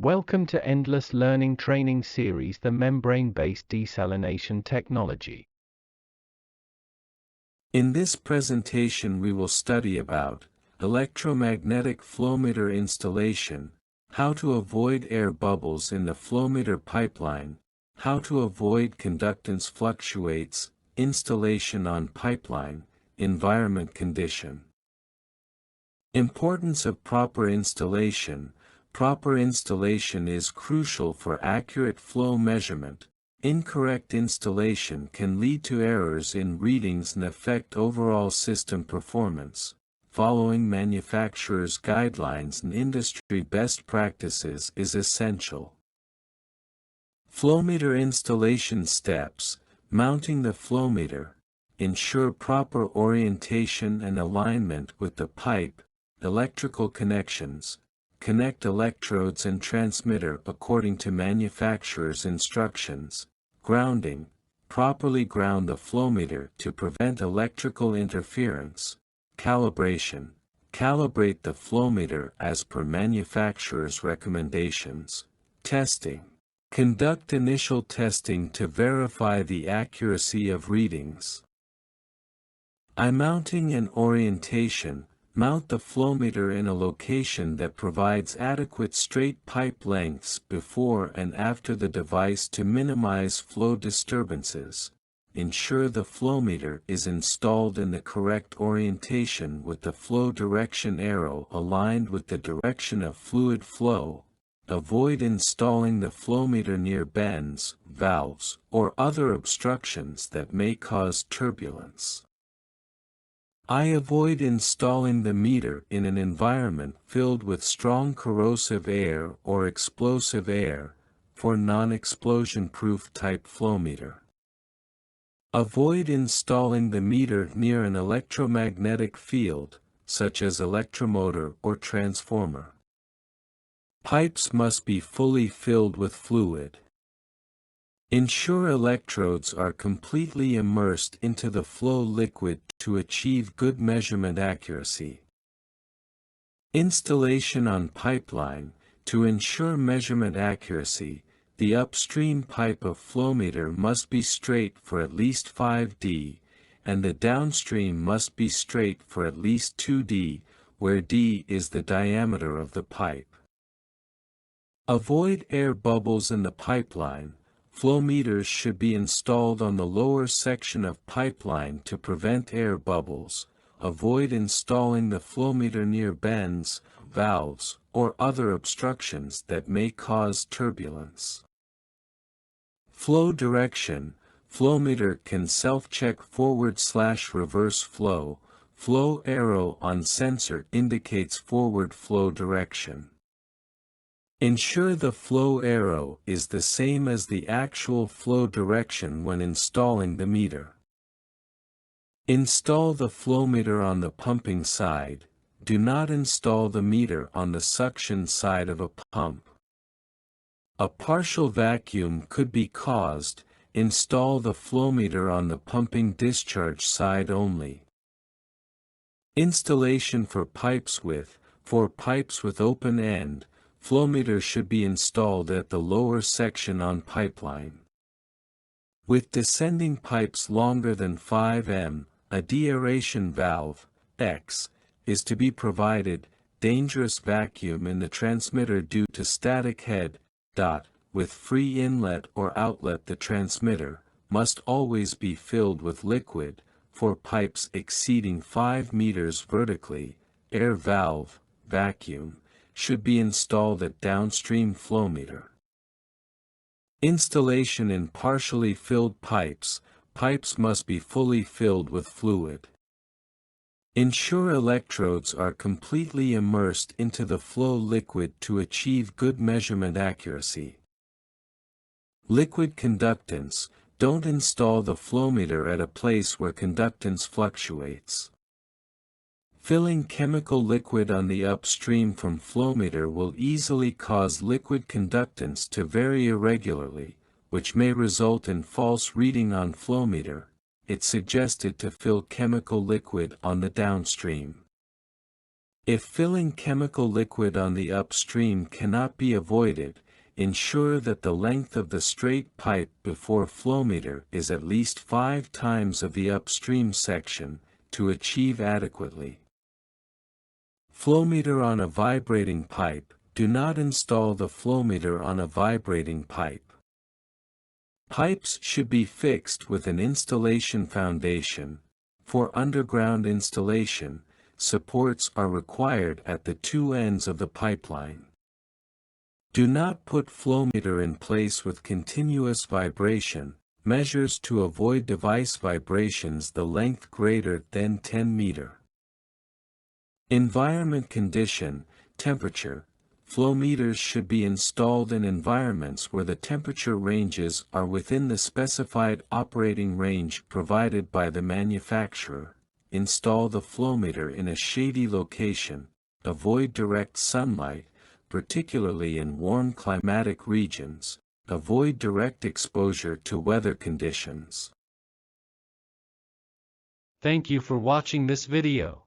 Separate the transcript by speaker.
Speaker 1: Welcome to Endless Learning Training Series, the membrane-based desalination technology.
Speaker 2: In this presentation we will study about electromagnetic flowmeter installation, how to avoid air bubbles in the flowmeter pipeline, how to avoid conductance fluctuates, installation on pipeline, environment condition. Importance of proper installation. Proper installation is crucial for accurate flow measurement. Incorrect installation can lead to errors in readings and affect overall system performance. Following manufacturer's guidelines and industry best practices is essential. Flowmeter installation steps. Mounting the flowmeter. Ensure proper orientation and alignment with the pipe. Electrical connections. Connect electrodes and transmitter according to manufacturer's instructions. Grounding. Properly ground the flowmeter to prevent electrical interference. Calibration. Calibrate the flowmeter as per manufacturer's recommendations. Testing. Conduct initial testing to verify the accuracy of readings. Mounting and orientation. Mount the flowmeter in a location that provides adequate straight pipe lengths before and after the device to minimize flow disturbances. Ensure the flowmeter is installed in the correct orientation with the flow direction arrow aligned with the direction of fluid flow. Avoid installing the flowmeter near bends, valves, or other obstructions that may cause turbulence. Avoid installing the meter in an environment filled with strong corrosive air or explosive air, for non-explosion-proof type flowmeter. Avoid installing the meter near an electromagnetic field, such as electromotor or transformer. Pipes must be fully filled with fluid. Ensure electrodes are completely immersed into the flow liquid to achieve good measurement accuracy. Installation on pipeline. To ensure measurement accuracy, the upstream pipe of flowmeter must be straight for at least 5D, and the downstream must be straight for at least 2D, where D is the diameter of the pipe. Avoid air bubbles in the pipeline. Flow meters should be installed on the lower section of pipeline to prevent air bubbles. Avoid installing the flowmeter near bends, valves, or other obstructions that may cause turbulence. Flow direction. Flowmeter can self-check forward/reverse flow. Flow arrow on sensor indicates forward flow direction. Ensure the flow arrow is the same as the actual flow direction when installing the meter. Install the flowmeter on the pumping side. Do not install the meter on the suction side of a pump. A partial vacuum could be caused. Install the flowmeter on the pumping discharge side only. Installation for pipes with open end. Flowmeter should be installed at the lower section on pipeline. With descending pipes longer than 5 m, a deaeration valve, X, is to be provided. Dangerous vacuum in the transmitter due to static head, with free inlet or outlet. The transmitter must always be filled with liquid. For pipes exceeding 5 meters vertically, air valve, vacuum, should be installed at downstream flowmeter. Installation in partially filled pipes. Pipes must be fully filled with fluid. Ensure electrodes are completely immersed into the flow liquid to achieve good measurement accuracy. Liquid conductance. Don't install the flowmeter at a place where conductance fluctuates. Filling chemical liquid on the upstream from flowmeter will easily cause liquid conductance to vary irregularly, which may result in false reading on flowmeter. It's suggested to fill chemical liquid on the downstream. If filling chemical liquid on the upstream cannot be avoided, ensure that the length of the straight pipe before flowmeter is at least 5 times of the upstream section, to achieve adequately. Flowmeter on a vibrating pipe. Do not install the flowmeter on a vibrating pipe. Pipes should be fixed with an installation foundation. For underground installation, supports are required at the two ends of the pipeline. Do not put flowmeter in place with continuous vibration. Measures to avoid device vibrations the length greater than 10 meter. Environment condition, temperature. Flowmeters should be installed in environments where the temperature ranges are within the specified operating range provided by the manufacturer. Install the flowmeter in a shady location. Avoid direct sunlight, particularly in warm climatic regions. Avoid direct exposure to weather conditions.
Speaker 1: Thank you for watching this video.